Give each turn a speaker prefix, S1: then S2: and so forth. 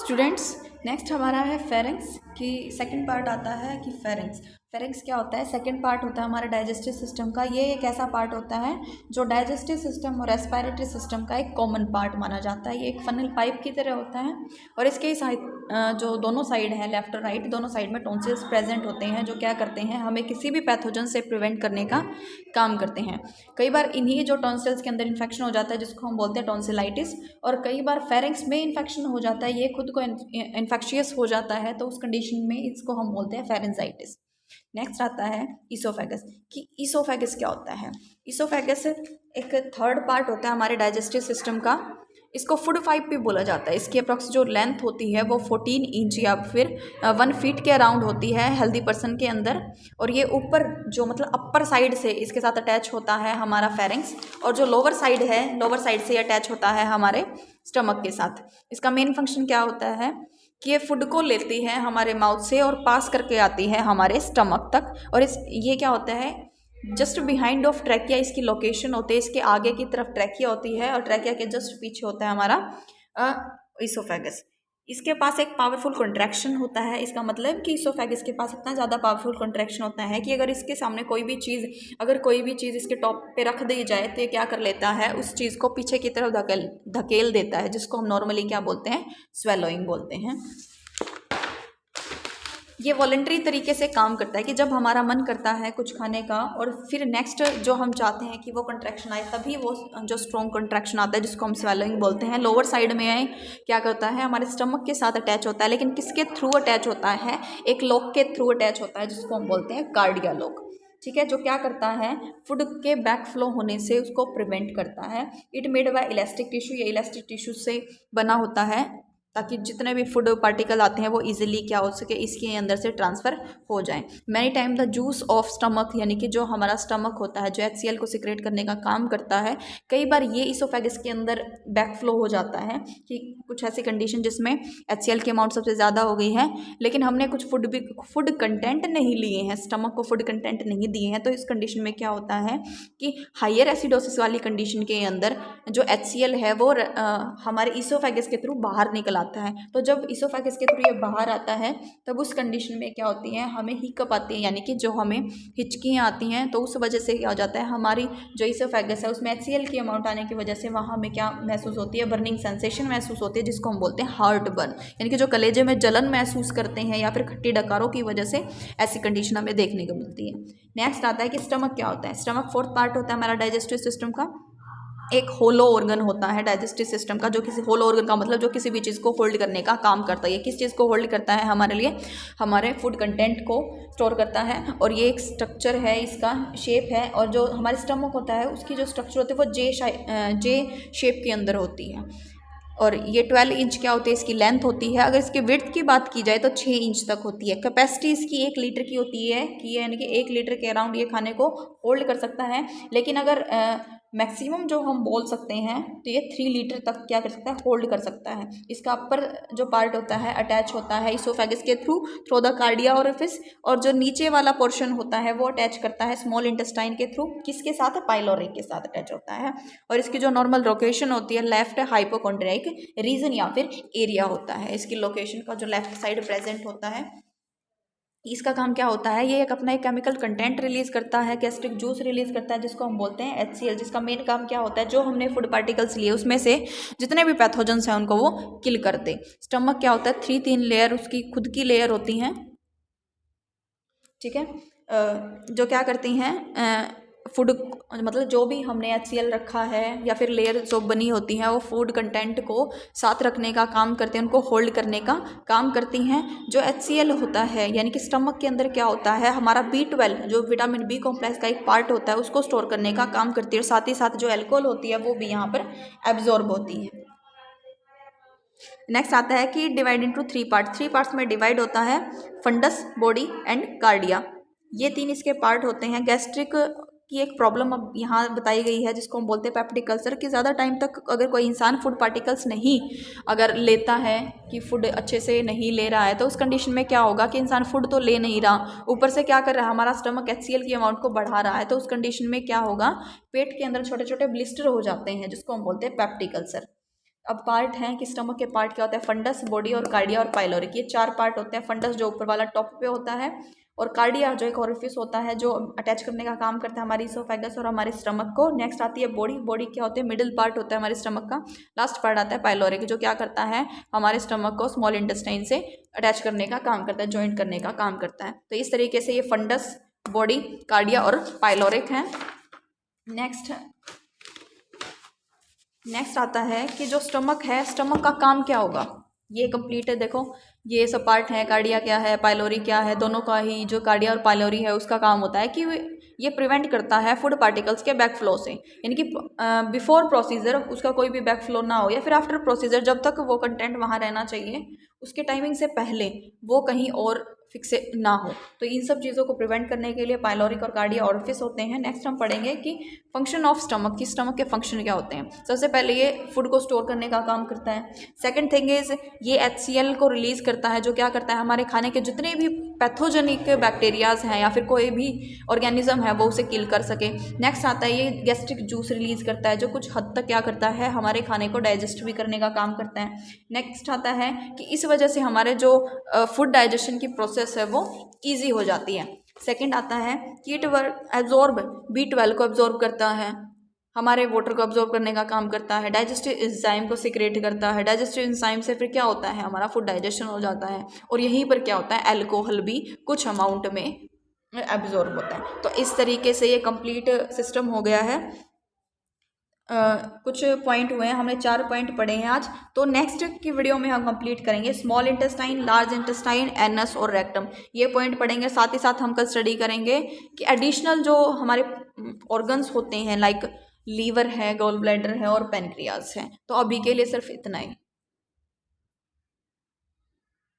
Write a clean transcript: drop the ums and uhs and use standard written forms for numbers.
S1: Students, next हमारा है pharynx की सेकंड पार्ट आता है कि फेरेंक्स क्या होता है। सेकंड पार्ट होता है हमारा डाइजेस्टिव सिस्टम का। ये एक ऐसा पार्ट होता है जो डाइजेस्टिव सिस्टम और रेस्पिरेटरी सिस्टम का एक कॉमन पार्ट माना जाता है। ये एक फनल पाइप की तरह होता है और इसके जो दोनों साइड हैं, लेफ्ट और राइट, दोनों साइड में टॉन्सिल्स प्रेजेंट होते हैं जो क्या करते हैं, हमें किसी भी पैथोजन से प्रिवेंट करने का काम करते हैं। कई बार इन्हीं जो टॉन्सिल्स के अंदर इन्फेक्शन हो जाता है जिसको हम बोलते हैं टॉन्सिलाइटिस, और कई बार फेरेंक्स में इन्फेक्शन हो जाता है, ये खुद को इन्फेक्शियस हो जाता है, तो उस कंडीशन में इसको हम बोलते हैं फेरेंजाइटिस। नेक्स्ट आता है ईसोफेगस कि ईसोफेगस क्या होता है। ईसोफेगस एक थर्ड पार्ट होता है हमारे डाइजेस्टिव सिस्टम का। इसको फूड पाइप भी बोला जाता है। इसकी अप्रॉक्स जो लेंथ होती है वो 14 इंच या फिर 1 फीट के अराउंड होती है हेल्दी पर्सन के अंदर, और ये ऊपर जो मतलब अपर साइड से इसके साथ अटैच होता है हमारा फेरेंक्स, और जो लोअर साइड है, लोअर साइड से अटैच होता है हमारे स्टमक के साथ। इसका मेन फंक्शन क्या होता है कि ये फूड को लेती है हमारे माउथ से और पास करके आती है हमारे स्टमक तक, और ये क्या होता है, जस्ट बिहाइंड ऑफ ट्रैकिया इसकी लोकेशन होती है। इसके आगे की तरफ ट्रैकिया होती है और ट्रैकिया के जस्ट पीछे होता है हमारा ईसोफेगस। इसके पास एक पावरफुल कॉन्ट्रैक्शन होता है। इसका मतलब कि ईसोफेगस के पास इतना ज़्यादा पावरफुल कॉन्ट्रैक्शन होता है कि अगर इसके सामने कोई भी चीज़ इसके टॉप पे रख दी जाए तो ये क्या कर लेता है, उस चीज़ को पीछे की तरफ धकेल देता है, जिसको हम नॉर्मली क्या बोलते हैं, स्वेलोइंग बोलते हैं। ये वॉलंटरी तरीके से काम करता है कि जब हमारा मन करता है कुछ खाने का और फिर नेक्स्ट जो हम चाहते हैं कि वो कंट्रैक्शन आए, तभी वो जो स्ट्रॉन्ग कंट्रैक्शन आता है जिसको हम स्वेलोइंग बोलते हैं। लोअर साइड में आए क्या करता है, हमारे स्टमक के साथ अटैच होता है, लेकिन किसके थ्रू अटैच होता है, एक लॉक के थ्रू अटैच होता है जिसको हम बोलते हैं कार्डिया लॉक। ठीक है, जो क्या करता है, फूड के बैक फ्लो होने से उसको प्रिवेंट करता है। It made by elastic tissue, ये इलास्टिक टिश्यू से बना होता है ताकि जितने भी फूड पार्टिकल आते हैं वो इजीली क्या हो सके, इसके अंदर से ट्रांसफ़र हो जाएं। Many time the juice of stomach, यानी कि जो हमारा स्टमक होता है जो HCl को सिक्रेट करने का काम करता है, कई बार ये ईसोफेगस के अंदर बैक फ्लो हो जाता है कि कुछ ऐसी कंडीशन जिसमें HCl की अमाउंट सबसे ज़्यादा हो गई है, लेकिन हमने कुछ फूड कंटेंट नहीं लिए हैं, स्टमक को फूड कंटेंट नहीं दिए हैं, तो इस कंडीशन में क्या होता है कि हाइयर एसिडोसिस वाली कंडीशन के अंदर जो HCl है वो हमारे ईसोफेगस के थ्रू बाहर निकल आता है। तो जब ईसोफेगस के थ्रू ये बाहर आता है तब उस कंडीशन में क्या होती है, हमें हिकअप आती है, यानी कि जो हमें हिचकियाँ आती हैं। तो उस वजह से क्या हो जाता है, हमारी जो ईसोफेगस है उसमें HCl की अमाउंट आने की वजह से वहाँ हमें क्या महसूस होती है, बर्निंग सेंसेशन महसूस होती है, जिसको हम बोलते हैं हार्ट बर्न, यानी कि जो कलेजे में जलन महसूस करते हैं या फिर खट्टी डकारों की वजह से ऐसी कंडीशन हमें देखने को मिलती है। नेक्स्ट आता है कि स्टमक क्या होता है। स्टमक फोर्थ पार्ट होता है हमारा डाइजेस्टिव सिस्टम का। एक होलो ऑर्गन होता है डाइजेस्टिव सिस्टम का, जो किसी होलो ऑर्गन का मतलब जो किसी भी चीज़ को होल्ड करने का काम करता है। ये किस चीज़ को होल्ड करता है, हमारे लिए हमारे फूड कंटेंट को स्टोर करता है, और ये एक स्ट्रक्चर है, इसका शेप है, और जो हमारे स्टमक होता है उसकी जो स्ट्रक्चर होती है वो जे शेप के अंदर होती है, और ये 12 इंच क्या होती है, इसकी लेंथ होती है। अगर इसकी विड्थ की बात की जाए तो 6 इंच तक होती है। कैपेसिटी इसकी 1 लीटर की होती है कि यानी कि 1 लीटर के अराउंड ये खाने को होल्ड कर सकता है, लेकिन अगर मैक्सिमम जो हम बोल सकते हैं तो ये 3 लीटर तक क्या कर सकता है, होल्ड कर सकता है। इसका अपर जो पार्ट होता है अटैच होता है ईसोफेगस के थ्रू द कार्डिया ओरिफिस, और जो नीचे वाला पोर्शन होता है वो अटैच करता है स्मॉल इंटेस्टाइन के थ्रू, किसके साथ, पाइलोरी के साथ अटैच होता है। और इसकी जो नॉर्मल लोकेशन होती है लेफ्ट हाइपोकॉन्ड्रियाइक रीजन या फिर एरिया होता है, इसकी लोकेशन का जो लेफ्ट साइड प्रेजेंट होता है। इसका काम क्या होता है, ये अपना एक केमिकल कंटेंट रिलीज करता है, गैस्ट्रिक जूस रिलीज करता है जिसको हम बोलते हैं HCl, जिसका मेन काम क्या होता है, जो हमने फूड पार्टिकल्स लिए उसमें से जितने भी पैथोजेंस हैं उनको वो किल कर दे। स्टमक क्या होता है, 3 लेयर उसकी खुद की लेयर होती हैं, ठीक है, जो क्या करती हैं, फूड मतलब जो भी हमने HCl रखा है या फिर लेयर जो बनी होती हैं वो फूड कंटेंट को साथ रखने का काम करते हैं, उनको होल्ड करने का काम करती हैं। जो HCl होता है, यानी कि स्टमक के अंदर क्या होता है, हमारा B12 जो विटामिन B कॉम्प्लेक्स का एक पार्ट होता है उसको स्टोर करने का काम करती है, और साथ ही साथ जो एल्कोहल होती है वो भी यहाँ पर एब्जॉर्ब होती है। नेक्स्ट आता है कि डिवाइड इनटू 3 पार्ट्स में डिवाइड होता है, फंडस, बॉडी एंड कार्डिया, ये 3 इसके पार्ट होते हैं। गैस्ट्रिक की एक प्रॉब्लम अब यहाँ बताई गई है जिसको हम बोलते हैं पेप्टिक अल्सर, कि ज़्यादा टाइम तक अगर कोई इंसान फूड पार्टिकल्स नहीं अगर लेता है, कि फूड अच्छे से नहीं ले रहा है, तो उस कंडीशन में क्या होगा कि इंसान फूड तो ले नहीं रहा, ऊपर से क्या कर रहा है, हमारा स्टमक HCl की अमाउंट को बढ़ा रहा है, तो उस कंडीशन में क्या होगा, पेट के अंदर छोटे छोटे ब्लिस्टर हो जाते हैं जिसको हम बोलते हैं पेप्टिक अल्सर। अब पार्ट हैं कि स्टमक के पार्ट क्या होता है, फंडस, बॉडी और कार्डिया और पाइलोरिक, ये 4 पार्ट होते हैं। फंडस जो ऊपर वाला टॉप पे होता है, और कार्डिया जो एक ओरिफिस होता है जो अटैच करने का काम करता है हमारी इसोफेगस और हमारे स्टमक को। नेक्स्ट आती है बॉडी, बॉडी क्या होती है, मिडिल पार्ट होता है हमारे स्टमक का। लास्ट पार्ट आता है पाइलोरिक जो क्या करता है, हमारे स्टमक को स्मॉल इंटेस्टाइन से अटैच करने का काम करता है, जॉइंट करने का काम करता है। तो इस तरीके से ये फंडस, बॉडी, कार्डिया और पाइलोरिक हैं। नेक्स्ट आता है कि जो स्टमक है, स्टमक का काम क्या होगा, ये कंप्लीट है। देखो ये सब पार्ट है, कार्डिया क्या है, पाइलोरी क्या है, दोनों का ही जो कार्डिया और पाइलोरी है उसका काम होता है कि ये प्रिवेंट करता है फूड पार्टिकल्स के बैक फ्लो से, यानी कि बिफोर प्रोसीजर उसका कोई भी बैक फ्लो ना हो, या फिर आफ्टर प्रोसीजर जब तक वो कंटेंट वहाँ रहना चाहिए उसके टाइमिंग से पहले वो कहीं और फिक्स ना हो। तो इन सब चीज़ों को प्रिवेंट करने के लिए पाइलोरिक और कार्डिया ओरिफिस होते हैं। नेक्स्ट हम पढ़ेंगे कि फंक्शन ऑफ स्टमक, की स्टमक के फंक्शन क्या होते हैं। सबसे पहले ये फूड को स्टोर करने का काम करता है। सेकंड थिंग इज ये HCl को रिलीज करता है, जो क्या करता है हमारे खाने के जितने भी पैथोजेनिक बैक्टीरियाज हैं या फिर कोई भी ऑर्गेनिज्म है वो उसे किल कर सके। नेक्स्ट आता है ये गैस्ट्रिक जूस रिलीज करता है, जो कुछ हद तक क्या करता है हमारे खाने को डाइजेस्ट भी करने का काम करता है। नेक्स्ट आता है कि इस वजह से हमारे जो फूड डाइजेशन की प्रोसेस है वो ईजी हो जाती है। सेकंड आता है कि इट एब्जॉर्ब B12 को एब्जॉर्ब करता है, हमारे वाटर को एब्जॉर्ब करने का काम करता है, डाइजेस्टिव एंजाइम को सिक्रेट करता है, डाइजेस्टिव एंजाइम से फिर क्या होता है हमारा फूड डाइजेशन हो जाता है, और यहीं पर क्या होता है अल्कोहल भी कुछ अमाउंट में एब्जॉर्ब होता है। तो इस तरीके से ये कंप्लीट सिस्टम हो गया है। कुछ पॉइंट हुए हैं, हमने 4 पॉइंट पढ़े हैं आज। तो नेक्स्ट की वीडियो में हम कंप्लीट करेंगे small intestine, large intestine, anus और रेक्टम, ये पॉइंट पढ़ेंगे। साथ ही साथ हम कल स्टडी करेंगे कि एडिशनल जो हमारे ऑर्गन्स होते हैं लाइक लीवर है, गॉल ब्लैडर है और पेनक्रियाज है। तो अभी के लिए सिर्फ इतना ही।